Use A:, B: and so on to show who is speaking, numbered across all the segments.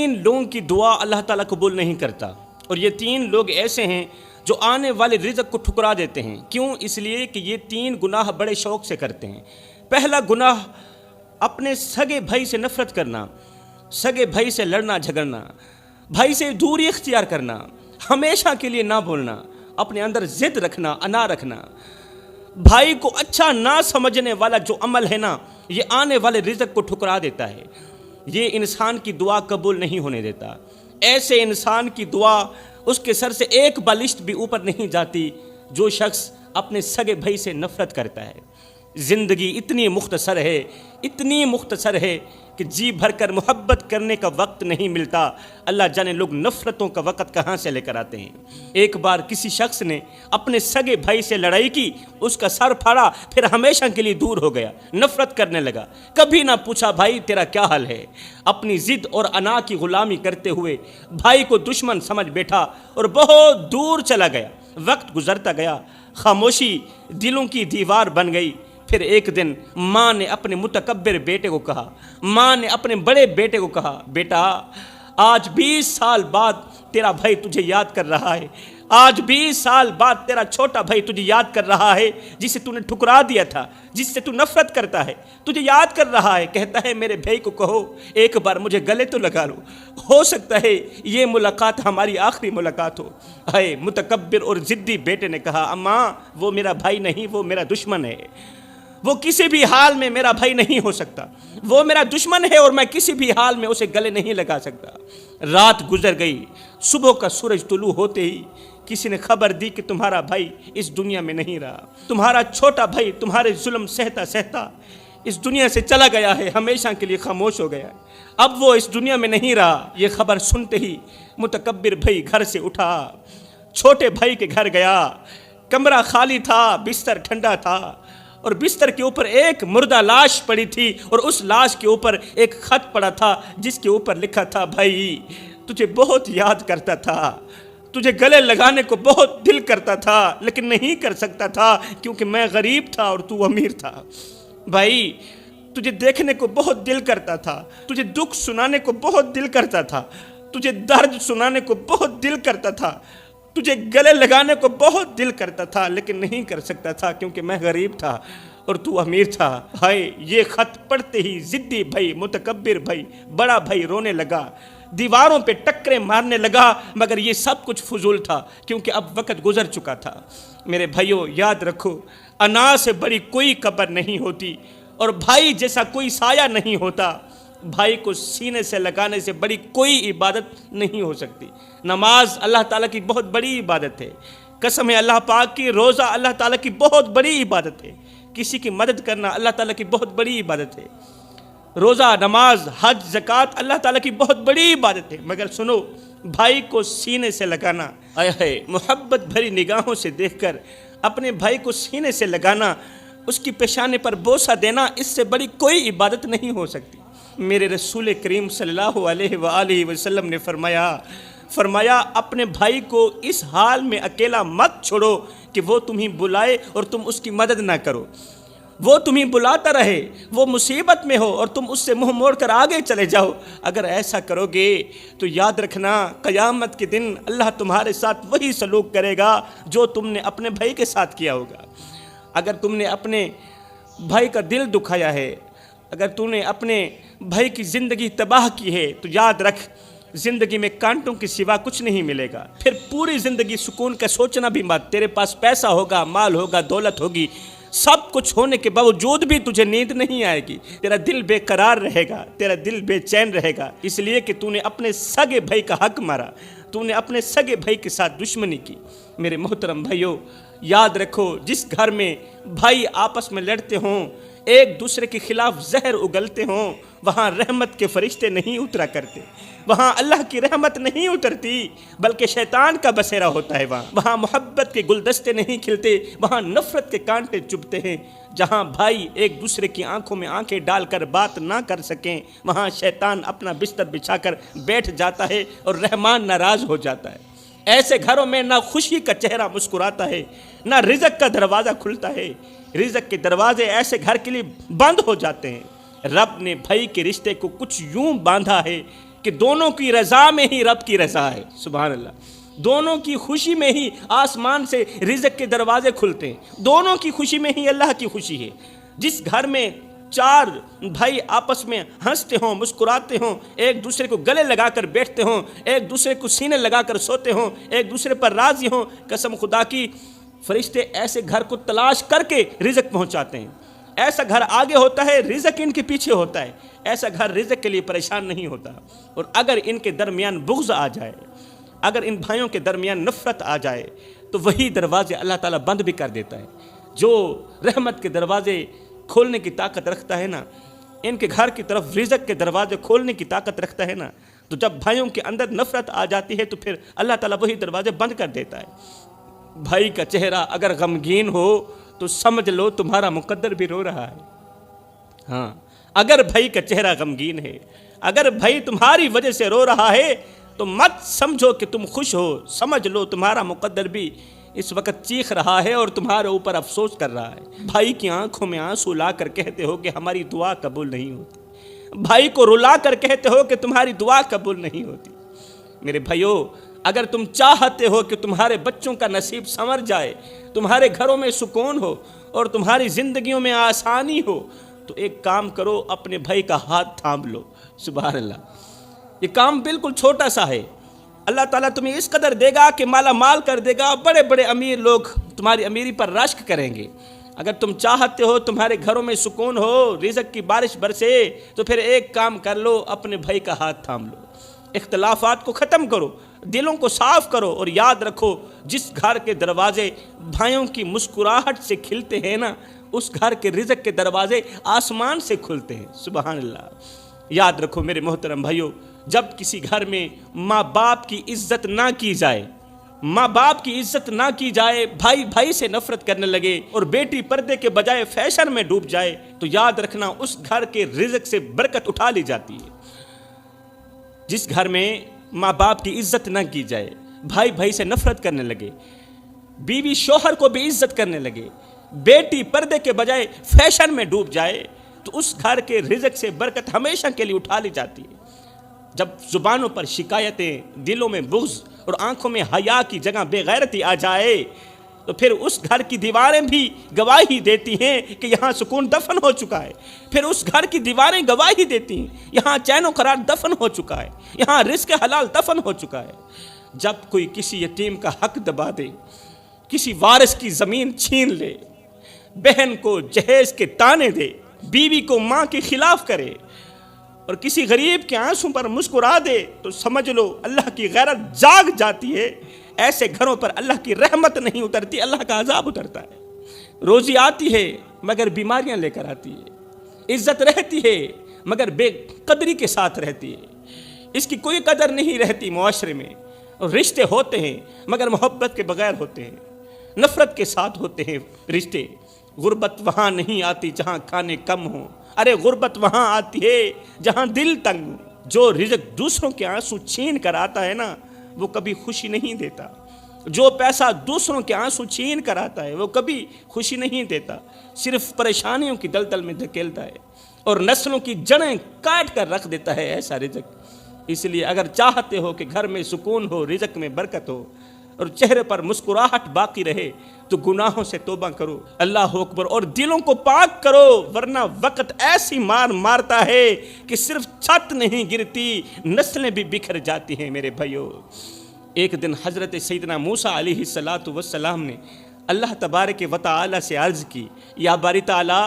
A: تین لوگوں کی دعا اللہ تعالیٰ قبول نہیں کرتا، اور یہ تین لوگ ایسے ہیں جو آنے والے رزق کو ٹھکرا دیتے ہیں۔ کیوں؟ اس لیے کہ یہ تین گناہ بڑے شوق سے کرتے ہیں۔ پہلا گناہ اپنے سگے بھائی سے نفرت کرنا، سگے بھائی سے لڑنا جھگڑنا، بھائی سے دوری اختیار کرنا، ہمیشہ کے لیے نہ بولنا، اپنے اندر ضد رکھنا، انا رکھنا۔ بھائی کو اچھا نہ سمجھنے والا جو عمل ہے نا، یہ آنے والے رزق کو ٹھکرا دیتا ہے، یہ انسان کی دعا قبول نہیں ہونے دیتا۔ ایسے انسان کی دعا اس کے سر سے ایک بالشت بھی اوپر نہیں جاتی جو شخص اپنے سگے بھائی سے نفرت کرتا ہے۔ زندگی اتنی مختصر ہے، اتنی مختصر ہے کہ جی بھر کر محبت کرنے کا وقت نہیں ملتا، اللہ جانے لوگ نفرتوں کا وقت کہاں سے لے کر آتے ہیں۔ ایک بار کسی شخص نے اپنے سگے بھائی سے لڑائی کی، اس کا سر پھاڑا، پھر ہمیشہ کے لیے دور ہو گیا، نفرت کرنے لگا، کبھی نہ پوچھا بھائی تیرا کیا حال ہے۔ اپنی ضد اور انا کی غلامی کرتے ہوئے بھائی کو دشمن سمجھ بیٹھا اور بہت دور چلا گیا۔ وقت گزرتا گیا، خاموشی دلوں کی دیوار بن گئی۔ پھر ایک دن ماں نے اپنے متکبر بیٹے کو کہا، ماں نے اپنے بڑے بیٹے کو کہا، بیٹا آج 20 سال بعد تیرا بھائی تجھے یاد کر رہا ہے، آج 20 سال بعد تیرا چھوٹا بھائی تجھے یاد کر رہا ہے، جسے تو نے ٹھکرا دیا تھا، جس سے تو نفرت کرتا ہے، تجھے یاد کر رہا ہے۔ کہتا ہے میرے بھائی کو کہو ایک بار مجھے گلے تو لگا لو، ہو سکتا ہے یہ ملاقات ہماری آخری ملاقات ہو۔ ہے متکبر اور ضدی بیٹے نے کہا، اماں وہ میرا بھائی نہیں، وہ میرا دشمن ہے، وہ کسی بھی حال میں میرا بھائی نہیں ہو سکتا، وہ میرا دشمن ہے اور میں کسی بھی حال میں اسے گلے نہیں لگا سکتا۔ رات گزر گئی، صبح کا سورج طلوع ہوتے ہی کسی نے خبر دی کہ تمہارا بھائی اس دنیا میں نہیں رہا، تمہارا چھوٹا بھائی تمہارے ظلم سہتا سہتا اس دنیا سے چلا گیا ہے، ہمیشہ کے لیے خاموش ہو گیا ہے، اب وہ اس دنیا میں نہیں رہا۔ یہ خبر سنتے ہی متکبر بھائی گھر سے اٹھا، چھوٹے بھائی کے گھر گیا، کمرہ خالی تھا، بستر ٹھنڈا تھا، اور بستر کے اوپر ایک مردہ لاش پڑی تھی، اور اس لاش کے اوپر ایک خط پڑا تھا جس کے اوپر لکھا تھا، بھائی تجھے بہت یاد کرتا تھا، تجھے گلے لگانے کو بہت دل کرتا تھا، لیکن نہیں کر سکتا تھا کیونکہ میں غریب تھا اور تو امیر تھا۔ بھائی تجھے دیکھنے کو بہت دل کرتا تھا، تجھے دکھ سنانے کو بہت دل کرتا تھا، تجھے درد سنانے کو بہت دل کرتا تھا، تجھے گلے لگانے کو بہت دل کرتا تھا، لیکن نہیں کر سکتا تھا کیونکہ میں غریب تھا اور تو امیر تھا۔ ہائے یہ خط پڑھتے ہی ضدی بھائی، متکبر بھائی، بڑا بھائی رونے لگا، دیواروں پہ ٹکرے مارنے لگا، مگر یہ سب کچھ فضول تھا کیونکہ اب وقت گزر چکا تھا۔ میرے بھائیوں یاد رکھو، انا سے بڑی کوئی قبر نہیں ہوتی، اور بھائی جیسا کوئی سایہ نہیں ہوتا۔ بھائی کو سینے سے لگانے سے بڑی کوئی عبادت نہیں ہو سکتی۔ نماز اللہ تعالیٰ کی بہت بڑی عبادت ہے، قسم ہے اللہ پاک کی، روزہ اللہ تعالیٰ کی بہت بڑی عبادت ہے، کسی کی مدد کرنا اللہ تعالیٰ کی بہت بڑی عبادت ہے، روزہ، نماز، حج، زکوٰۃ اللہ تعالیٰ کی بہت بڑی عبادت ہے، مگر سنو بھائی کو سینے سے لگانا، اے محبت بھری نگاہوں سے دیکھ کر اپنے بھائی کو سینے سے لگانا، اس کی پیشانے پر بوسہ دینا، اس سے بڑی کوئی عبادت نہیں ہو سکتی۔ میرے رسول کریم صلی اللہ علیہ وآلہ وسلم نے فرمایا اپنے بھائی کو اس حال میں اکیلا مت چھوڑو کہ وہ تمہیں بلائے اور تم اس کی مدد نہ کرو، وہ تمہیں بلاتا رہے، وہ مصیبت میں ہو اور تم اس سے منہ موڑ کر آگے چلے جاؤ۔ اگر ایسا کرو گے تو یاد رکھنا قیامت کے دن اللہ تمہارے ساتھ وہی سلوک کرے گا جو تم نے اپنے بھائی کے ساتھ کیا ہوگا۔ اگر تم نے اپنے بھائی کا دل دکھایا ہے، اگر تم نے اپنے بھائی کی زندگی تباہ کی ہے، تو یاد رکھ زندگی میں کانٹوں کے سوا کچھ نہیں ملے گا۔ پھر پوری زندگی سکون کا سوچنا بھی مت، تیرے پاس پیسہ ہوگا، مال ہوگا، دولت ہوگی، سب کچھ ہونے کے باوجود بھی تجھے نیند نہیں آئے گی، تیرا دل بے قرار رہے گا، تیرا دل بے چین رہے گا، اس لیے کہ تو نے اپنے سگے بھائی کا حق مارا، تو نے اپنے سگے بھائی کے ساتھ دشمنی کی۔ میرے محترم بھائیوں یاد رکھو، جس گھر میں بھائی آپس میں لڑتے ہوں، ایک دوسرے کے خلاف زہر اگلتے ہوں، وہاں رحمت کے فرشتے نہیں اترا کرتے، وہاں اللہ کی رحمت نہیں اترتی بلکہ شیطان کا بسیرا ہوتا ہے۔ وہاں محبت کے گلدستے نہیں کھلتے، وہاں نفرت کے کانٹے چبھتے ہیں۔ جہاں بھائی ایک دوسرے کی آنکھوں میں آنکھیں ڈال کر بات نہ کر سکیں، وہاں شیطان اپنا بستر بچھا کر بیٹھ جاتا ہے اور رحمان ناراض ہو جاتا ہے۔ ایسے گھروں میں نہ خوشی کا چہرہ مسکراتا ہے، نہ رزق کا دروازہ کھلتا ہے، رزق کے دروازے ایسے گھر کے لیے بند ہو جاتے ہیں۔ رب نے بھائی کے رشتے کو کچھ یوں باندھا ہے کہ کہ دونوں کی رضا میں ہی رب کی رضا ہے، سبحان اللہ، دونوں کی خوشی میں ہی آسمان سے رزق کے دروازے کھلتے ہیں، دونوں کی خوشی میں ہی اللہ کی خوشی ہے۔ جس گھر میں 4 بھائی آپس میں ہنستے ہوں، مسکراتے ہوں، ایک دوسرے کو گلے لگا کر بیٹھتے ہوں، ایک دوسرے کو سینے لگا کر سوتے ہوں، ایک دوسرے پر راضی ہوں، قسم خدا کی فرشتے ایسے گھر کو تلاش کر کے رزق پہنچاتے ہیں۔ ایسا گھر آگے ہوتا ہے، رزق ان کے پیچھے ہوتا ہے۔ ایسا گھر رزق کے لیے پریشان نہیں ہوتا۔ اور اگر ان کے درمیان بغض آ جائے، اگر ان بھائیوں کے درمیان نفرت آ جائے تو وہی دروازے اللہ تعالیٰ بند بھی کر دیتا ہے۔ جو رحمت کے دروازے کھولنے کی طاقت رکھتا ہے نا، ان کے گھر کی طرف رزق کے دروازے کھولنے کی طاقت رکھتا ہے نا، تو جب بھائیوں کے اندر نفرت آ جاتی ہے تو پھر اللہ تعالیٰ وہی دروازے بند کر دیتا ہے۔ بھائی کا چہرہ اگر غمگین ہو تو سمجھ لو تمہارا مقدر بھی رو رہا ہے۔ ہاں، اگر بھائی کا چہرہ غمگین ہے، اگر بھائی تمہاری وجہ سے رو رہا ہے تو مت سمجھو کہ تم خوش ہو، سمجھ لو تمہارا مقدر بھی اس وقت چیخ رہا ہے اور تمہارے اوپر افسوس کر رہا ہے۔ بھائی کی آنکھوں میں آنسو لا کر کہتے ہو کہ ہماری دعا قبول نہیں ہوتی، بھائی کو رلا کر کہتے ہو کہ تمہاری دعا قبول نہیں ہوتی۔ میرے بھائیو، اگر تم چاہتے ہو کہ تمہارے بچوں کا نصیب سنور جائے، تمہارے گھروں میں سکون ہو اور تمہاری زندگیوں میں آسانی ہو، تو ایک کام کرو، اپنے بھائی کا ہاتھ تھام لو۔ سبحان اللہ، یہ کام بالکل چھوٹا سا ہے، اللہ تعالیٰ تمہیں اس قدر دے گا کہ مالا مال کر دے گا، بڑے بڑے امیر لوگ تمہاری امیری پر رشک کریں گے۔ اگر تم چاہتے ہو تمہارے گھروں میں سکون ہو، رزق کی بارش برسے، تو پھر ایک کام کر لو، اپنے بھائی کا ہاتھ تھام لو، اختلافات کو ختم کرو، دلوں کو صاف کرو، اور یاد رکھو جس گھر کے دروازے بھائیوں کی مسکراہٹ سے کھلتے ہیں نا، اس گھر کے رزق کے دروازے آسمان سے کھلتے ہیں۔ سبحان اللہ، یاد رکھو میرے محترم بھائیو، جب کسی گھر میں ماں باپ کی عزت نہ کی جائے، ماں باپ کی عزت نہ کی جائے، بھائی بھائی سے نفرت کرنے لگے اور بیٹی پردے کے بجائے فیشن میں ڈوب جائے، تو یاد رکھنا اس گھر کے رزق سے برکت اٹھا لی جاتی ہے۔ جس گھر میں ماں باپ کی عزت نہ کی جائے، بھائی بھائی سے نفرت کرنے لگے، بیوی شوہر کو بھی عزت کرنے لگے، بیٹی پردے کے بجائے فیشن میں ڈوب جائے، تو اس گھر کے رزق سے برکت ہمیشہ کے لیے اٹھا لی جاتی ہے۔ جب زبانوں پر شکایتیں، دلوں میں بغض اور آنکھوں میں حیا کی جگہ بے غیرتی آ جائے، تو پھر اس گھر کی دیواریں بھی گواہی دیتی ہیں کہ یہاں سکون دفن ہو چکا ہے۔ پھر اس گھر کی دیواریں گواہی دیتی ہیں یہاں چین و قرار دفن ہو چکا ہے، یہاں رزق حلال دفن ہو چکا ہے۔ جب کوئی کسی یتیم کا حق دبا دے، کسی وارث کی زمین چھین لے، بہن کو جہیز کے تانے دے، بیوی کو ماں کے خلاف کرے، اور کسی غریب کے آنسوں پر مسکرا دے، تو سمجھ لو اللہ کی غیرت جاگ جاتی ہے۔ ایسے گھروں پر اللہ کی رحمت نہیں اترتی، اللہ کا عذاب اترتا ہے۔ روزی آتی ہے مگر بیماریاں لے کر آتی ہے، عزت رہتی ہے مگر بے قدری کے ساتھ رہتی ہے، اس کی کوئی قدر نہیں رہتی معاشرے میں، اور رشتے ہوتے ہیں مگر محبت کے بغیر ہوتے ہیں، نفرت کے ساتھ ہوتے ہیں رشتے۔ غربت وہاں نہیں آتی جہاں کھانے کم ہوں، ارے غربت وہاں آتی ہے جہاں دل تنگ ہو۔ جو رزق دوسروں کے آنسو چھین کر آتا ہے نا، وہ کبھی خوشی نہیں دیتا۔ جو پیسہ دوسروں کے آنسو چھین کر آتا ہے وہ کبھی خوشی نہیں دیتا، صرف پریشانیوں کی دلدل میں دھکیلتا ہے اور نسلوں کی جڑیں کاٹ کر رکھ دیتا ہے ایسا رزق۔ اس لیے اگر چاہتے ہو کہ گھر میں سکون ہو، رزق میں برکت ہو اور چہرے پر مسکراہٹ باقی رہے، تو گناہوں سے توبہ کرو، اللہ اکبر، اور دلوں کو پاک کرو، ورنہ وقت ایسی مار مارتا ہے کہ صرف چھت نہیں گرتی، نسلیں بھی بکھر جاتی ہیں۔ میرے بھائیو، ایک دن حضرت سیدنا موسیٰ علیہ السلام نے اللہ تبارک و تعالی سے عرض کی، یا باری تعالی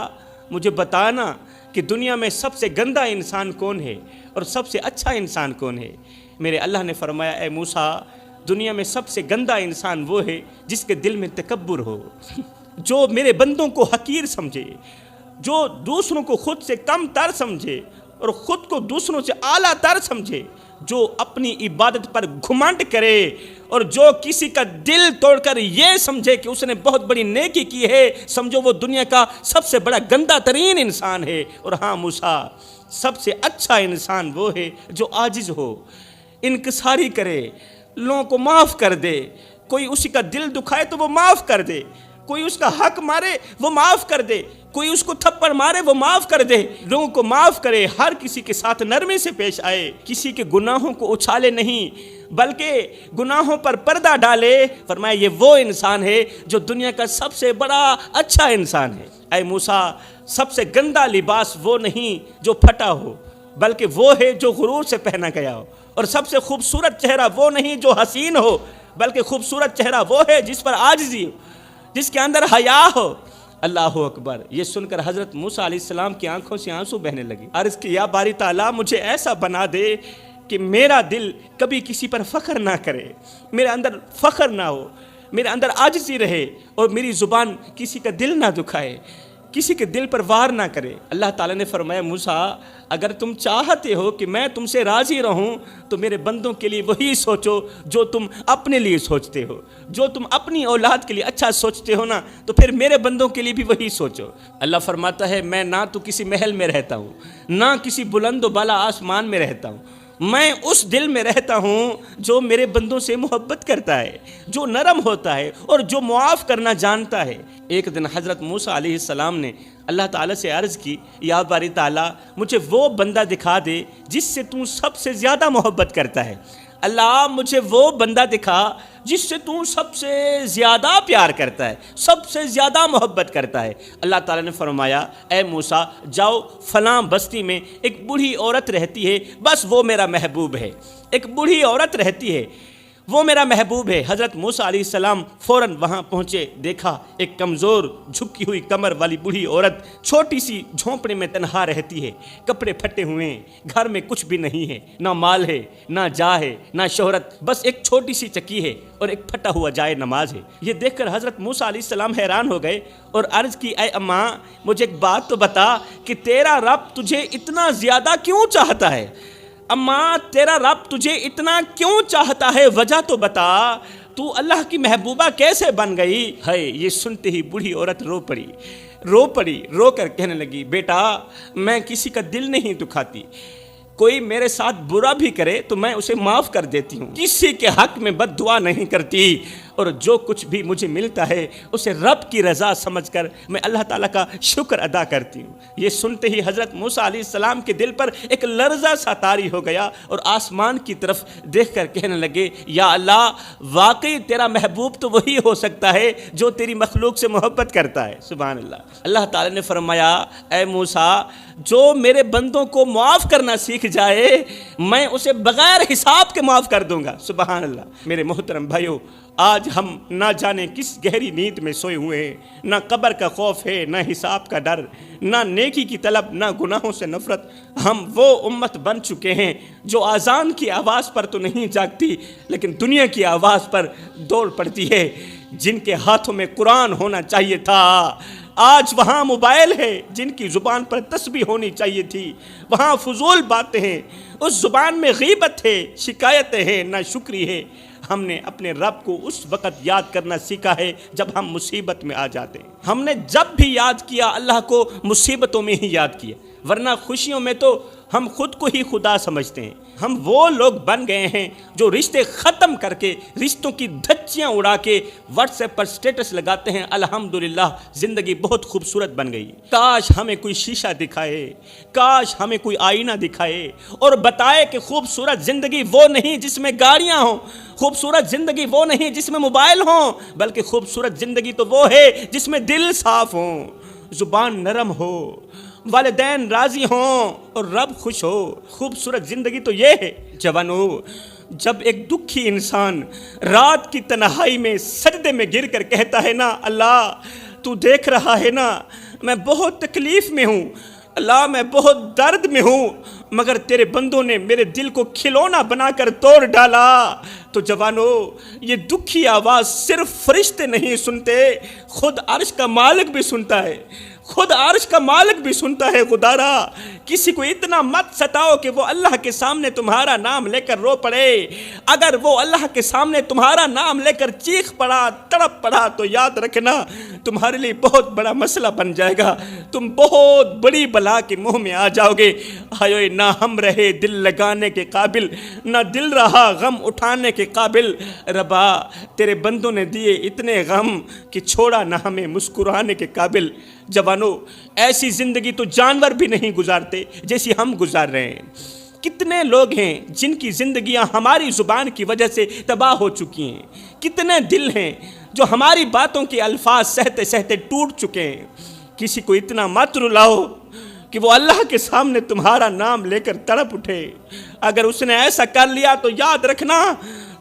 A: مجھے بتانا کہ دنیا میں سب سے گندا انسان کون ہے اور سب سے اچھا انسان کون ہے۔ میرے اللہ نے فرمایا، اے موسیٰ، دنیا میں سب سے گندا انسان وہ ہے جس کے دل میں تکبر ہو، جو میرے بندوں کو حقیر سمجھے، جو دوسروں کو خود سے کم تر سمجھے اور خود کو دوسروں سے اعلیٰ تر سمجھے، جو اپنی عبادت پر گھمنڈ کرے اور جو کسی کا دل توڑ کر یہ سمجھے کہ اس نے بہت بڑی نیکی کی ہے، سمجھو وہ دنیا کا سب سے بڑا گندا ترین انسان ہے۔ اور ہاں موسیٰ، سب سے اچھا انسان وہ ہے جو عاجز ہو، انکساری کرے، لوگوں کو معاف کر دے، کوئی اسی کا دل دکھائے تو وہ معاف کر دے، کوئی اس کا حق مارے وہ معاف کر دے، کوئی اس کو تھپڑ مارے وہ معاف کر دے، لوگوں کو معاف کرے، ہر کسی کے ساتھ نرمی سے پیش آئے، کسی کے گناہوں کو اچھالے نہیں بلکہ گناہوں پر پردہ ڈالے۔ فرمایا یہ وہ انسان ہے جو دنیا کا سب سے بڑا اچھا انسان ہے۔ اے موسیٰ، سب سے گندا لباس وہ نہیں جو پھٹا ہو، بلکہ وہ ہے جو غرور سے پہنا گیا ہو، اور سب سے خوبصورت چہرہ وہ نہیں جو حسین ہو، بلکہ خوبصورت چہرہ وہ ہے جس پر عاجزی ہو، جس کے اندر حیا ہو۔ اللہ اکبر۔ یہ سن کر حضرت موسیٰ علیہ السلام کی آنکھوں سے آنسو بہنے لگے۔ عرض کی یا باری تعالیٰ، مجھے ایسا بنا دے کہ میرا دل کبھی کسی پر فخر نہ کرے، میرے اندر فخر نہ ہو، میرے اندر عاجزی رہے، اور میری زبان کسی کا دل نہ دکھائے، کسی کے دل پر وار نہ کرے۔ اللہ تعالیٰ نے فرمایا موسیٰ، اگر تم چاہتے ہو کہ میں تم سے راضی رہوں تو میرے بندوں کے لیے وہی سوچو جو تم اپنے لیے سوچتے ہو، جو تم اپنی اولاد کے لیے اچھا سوچتے ہو نا، تو پھر میرے بندوں کے لیے بھی وہی سوچو۔ اللہ فرماتا ہے میں نہ تو کسی محل میں رہتا ہوں، نہ کسی بلند و بالا آسمان میں رہتا ہوں، میں اس دل میں رہتا ہوں جو میرے بندوں سے محبت کرتا ہے، جو نرم ہوتا ہے اور جو معاف کرنا جانتا ہے۔ ایک دن حضرت موسیٰ علیہ السلام نے اللہ تعالیٰ سے عرض کی یا باری تعالیٰ، مجھے وہ بندہ دکھا دے جس سے تو سب سے زیادہ محبت کرتا ہے۔ اللہ مجھے وہ بندہ دکھا جس سے تو سب سے زیادہ پیار کرتا ہے، سب سے زیادہ محبت کرتا ہے۔ اللہ تعالیٰ نے فرمایا اے موسیٰ جاؤ، فلاں بستی میں ایک بوڑھی عورت رہتی ہے، بس وہ میرا محبوب ہے، ایک بوڑھی عورت رہتی ہے، وہ میرا محبوب ہے۔ حضرت موسیٰ علیہ السلام فوراً وہاں پہنچے، دیکھا ایک کمزور جھکی ہوئی کمر والی بوڑھی عورت چھوٹی سی جھونپڑے میں تنہا رہتی ہے، کپڑے پھٹے ہوئے ہیں، گھر میں کچھ بھی نہیں ہے، نہ مال ہے، نہ جا ہے، نہ شہرت، بس ایک چھوٹی سی چکی ہے اور ایک پھٹا ہوا جائے نماز ہے۔ یہ دیکھ کر حضرت موسیٰ علیہ السلام حیران ہو گئے اور عرض کی اے اماں، مجھے ایک بات تو بتا کہ تیرا رب تجھے اتنا زیادہ کیوں چاہتا ہے؟ اماں تیرا رب تجھے اتنا کیوں چاہتا ہے، وجہ تو بتا، تو اللہ کی محبوبہ کیسے بن گئی؟ ہے یہ سنتے ہی بوڑھی عورت رو پڑی، رو کر کہنے لگی بیٹا میں کسی کا دل نہیں دکھاتی، کوئی میرے ساتھ برا بھی کرے تو میں اسے معاف کر دیتی ہوں، کسی کے حق میں بد دعا نہیں کرتی، اور جو کچھ بھی مجھے ملتا ہے اسے رب کی رضا سمجھ کر میں اللہ تعالیٰ کا شکر ادا کرتی ہوں۔ یہ سنتے ہی حضرت موسیٰ علیہ السلام کے دل پر ایک لرزہ سا طاری ہو گیا اور آسمان کی طرف دیکھ کر کہنے لگے یا اللہ، واقعی تیرا محبوب تو وہی ہو سکتا ہے جو تیری مخلوق سے محبت کرتا ہے۔ سبحان اللہ۔ اللہ تعالیٰ نے فرمایا اے موسیٰ، جو میرے بندوں کو معاف کرنا سیکھ جائے میں اسے بغیر حساب کے معاف کر دوں گا۔ سبحان اللہ۔ میرے محترم بھائیو، آج ہم نہ جانے کس گہری نیند میں سوئے ہوئے ہیں، نہ قبر کا خوف ہے، نہ حساب کا ڈر، نہ نیکی کی طلب، نہ گناہوں سے نفرت۔ ہم وہ امت بن چکے ہیں جو اذان کی آواز پر تو نہیں جاگتی لیکن دنیا کی آواز پر دوڑ پڑتی ہے، جن کے ہاتھوں میں قرآن ہونا چاہیے تھا آج وہاں موبائل ہے، جن کی زبان پر تسبیح ہونی چاہیے تھی وہاں فضول باتیں ہیں، اس زبان میں غیبت ہے، شکایتیں ہیں، نہ شکری ہے۔ ہم نے اپنے رب کو اس وقت یاد کرنا سیکھا ہے جب ہم مصیبت میں آ جاتے ہیں۔ ہم نے جب بھی یاد کیا اللہ کو مصیبتوں میں ہی یاد کیا، ورنہ خوشیوں میں تو ہم خود کو ہی خدا سمجھتے ہیں۔ ہم وہ لوگ بن گئے ہیں جو رشتے ختم کر کے، رشتوں کی دھچیاں اڑا کے واٹس ایپ پر سٹیٹس لگاتے ہیں الحمدللہ زندگی بہت خوبصورت بن گئی۔ کاش ہمیں کوئی شیشہ دکھائے، کاش ہمیں کوئی آئینہ دکھائے اور بتائے کہ خوبصورت زندگی وہ نہیں جس میں گاڑیاں ہوں، خوبصورت زندگی وہ نہیں جس میں موبائل ہوں، بلکہ خوبصورت زندگی تو وہ ہے جس میں دل صاف ہوں، زبان نرم ہو، والدین راضی ہوں اور رب خوش ہو۔ خوبصورت زندگی تو یہ ہے۔ جوانو، جب ایک دکھی انسان رات کی تنہائی میں سجدے میں گر کر کہتا ہے نا اللہ تو دیکھ رہا ہے نا، میں بہت تکلیف میں ہوں، اللہ میں بہت درد میں ہوں، مگر تیرے بندوں نے میرے دل کو کھلونا بنا کر توڑ ڈالا، تو جوانو یہ دکھی آواز صرف فرشتے نہیں سنتے، خود عرش کا مالک بھی سنتا ہے، خود عرش کا مالک بھی سنتا ہے غدارا، کسی کو اتنا مت ستاؤ کہ وہ اللہ کے سامنے تمہارا نام لے کر رو پڑے۔ اگر وہ اللہ کے سامنے تمہارا نام لے کر چیخ پڑا، تڑپ پڑا، تو یاد رکھنا تمہارے لیے بہت بڑا مسئلہ بن جائے گا، تم بہت بڑی بلا کے منہ میں آ جاؤ گے۔ ہائے نہ ہم رہے دل لگانے کے قابل، نہ دل رہا غم اٹھانے کے قابل، ربا تیرے بندوں نے دیے اتنے غم کہ چھوڑا نہ ہمیں مسکرانے کے قابل۔ جوانو، ایسی زندگی تو جانور بھی نہیں گزارتے جیسی ہم گزار رہے ہیں۔ کتنے لوگ ہیں جن کی زندگیاں ہماری زبان کی وجہ سے تباہ ہو چکی ہیں، کتنے دل ہیں جو ہماری باتوں کے الفاظ سہتے سہتے ٹوٹ چکے ہیں۔ کسی کو اتنا مت رلاؤ کہ وہ اللہ کے سامنے تمہارا نام لے کر تڑپ اٹھے۔ اگر اس نے ایسا کر لیا تو یاد رکھنا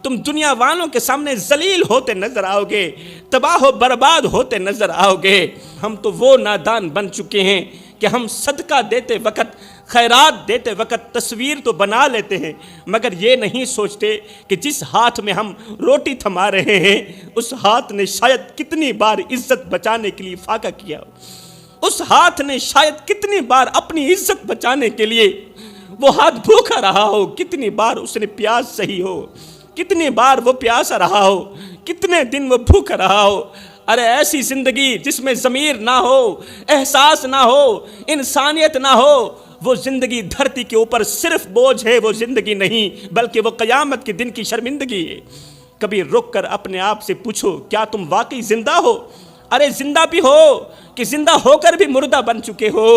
A: تم دنیا والوں کے سامنے ذلیل ہوتے نظر آؤ گے، تباہ و برباد ہوتے نظر آؤ گے۔ ہم تو وہ نادان بن چکے ہیں کہ ہم صدقہ دیتے وقت، خیرات دیتے وقت تصویر تو بنا لیتے ہیں، مگر یہ نہیں سوچتے کہ جس ہاتھ میں ہم روٹی تھما رہے ہیں اس ہاتھ نے شاید کتنی بار عزت بچانے کے لیے فاقہ کیا ہو، اس ہاتھ نے شاید کتنی بار اپنی عزت بچانے کے لیے وہ ہاتھ بھوکا رہا ہو، کتنی بار اس نے پیاس سہی ہو، کتنی بار وہ پیاسا رہا ہو، کتنے دن وہ بھوکا رہا ہو۔ ارے ایسی زندگی جس میں ضمیر نہ ہو، احساس نہ ہو، انسانیت نہ ہو، وہ زندگی دھرتی کے اوپر صرف بوجھ ہے، وہ زندگی نہیں بلکہ وہ قیامت کے دن کی شرمندگی ہے۔ کبھی رک کر اپنے آپ سے پوچھو کیا تم واقعی زندہ ہو؟ ارے زندہ بھی ہو کہ زندہ ہو کر بھی مردہ بن چکے ہو؟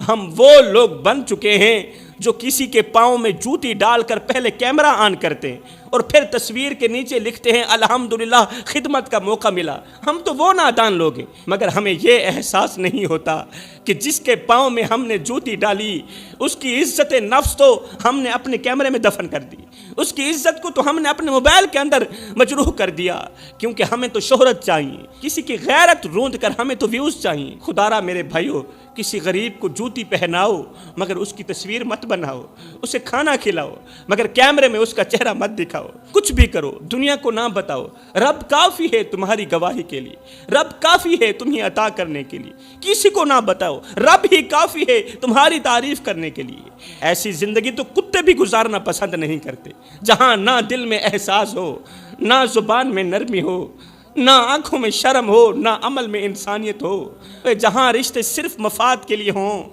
A: ہم وہ لوگ بن چکے ہیں جو کسی کے پاؤں میں جوتی ڈال کر پہلے کیمرہ آن کرتے ہیں اور پھر تصویر کے نیچے لکھتے ہیں الحمدللہ خدمت کا موقع ملا۔ ہم تو وہ نادان لوگ ہیں، مگر ہمیں یہ احساس نہیں ہوتا کہ جس کے پاؤں میں ہم نے جوتی ڈالی اس کی عزت نفس تو ہم نے اپنے کیمرے میں دفن کر دی، اس کی عزت کو تو ہم نے اپنے موبائل کے اندر مجروح کر دیا، کیونکہ ہمیں تو شہرت چاہیے، کسی کی غیرت روند کر ہمیں تو ویوز چاہیے۔ خدارا میرے بھائیو، کسی غریب کو جوتی پہناؤ مگر اس کی تصویر مت بناؤ، اسے کھانا کھلاؤ مگر کیمرے میں اس کا چہرہ مت دکھاؤ، کچھ بھی کرو دنیا کو نہ بتاؤ۔ رب کافی ہے تمہاری گواہی کے لیے، رب کافی ہے تمہیں عطا کرنے کے لیے، کسی کو نہ بتاؤ، رب ہی کافی ہے تمہاری تعریف کرنے کے لیے۔ ایسی زندگی تو کتے بھی گزارنا پسند نہیں کرتے، جہاں نہ دل میں احساس ہو، نہ زبان میں نرمی ہو، نہ آنکھوں میں شرم ہو، نہ عمل میں انسانیت ہو، جہاں رشتے صرف مفاد کے لیے ہوں،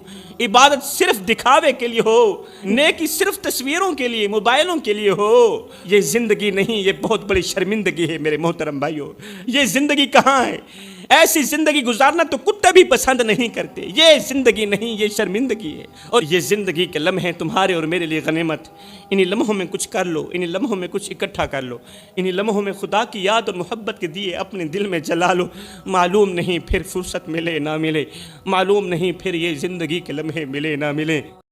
A: عبادت صرف دکھاوے کے لیے ہو، نیکی صرف تصویروں کے لیے، موبائلوں کے لیے ہو۔ یہ زندگی نہیں، یہ بہت بڑی شرمندگی ہے میرے محترم بھائیو۔ یہ زندگی کہاں ہے؟ ایسی زندگی گزارنا تو کتے بھی پسند نہیں کرتے۔ یہ زندگی نہیں، یہ شرمندگی ہے، اور یہ زندگی کے لمحے تمہارے اور میرے لیے غنیمت۔ انہی لمحوں میں کچھ کر لو، انہی لمحوں میں کچھ اکٹھا کر لو، انہی لمحوں میں خدا کی یاد اور محبت کے دیے اپنے دل میں جلا لو۔ معلوم نہیں پھر فرصت ملے نہ ملے، معلوم نہیں پھر یہ زندگی کے لمحے ملے نہ ملے۔